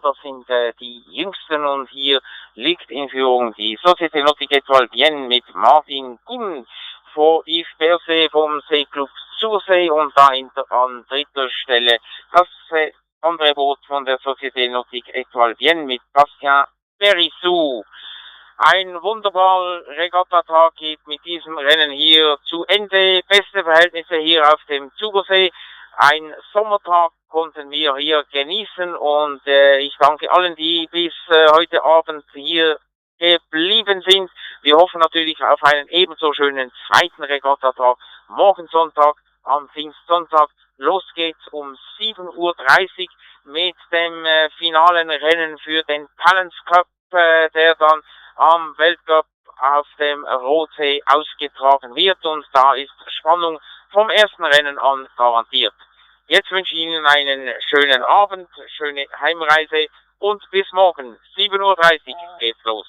Das sind die jüngsten und hier liegt in Führung die Société Nautique Étoile Bienne mit Martin Gunn vor Yves Berset vom Seeclub Sursee und da an dritter Stelle das andere Boot von der Société Nautique Étoile Bienne mit Bastien Périssou. Ein wunderbarer Regattatag geht mit diesem Rennen hier zu Ende. Beste Verhältnisse hier auf dem Zugersee. Ein Sommertag konnten wir hier genießen und ich danke allen, die bis heute Abend hier geblieben sind. Wir hoffen natürlich auf einen ebenso schönen zweiten Regattatag morgen Sonntag am Pfingstsonntag. Los geht's um 7:30 Uhr mit dem finalen Rennen für den Talents Cup, der dann am Weltcup auf dem Rotsee ausgetragen wird und da ist Spannung vom ersten Rennen an garantiert. Jetzt wünsche ich Ihnen einen schönen Abend, schöne Heimreise und bis morgen 7:30 Uhr geht's los.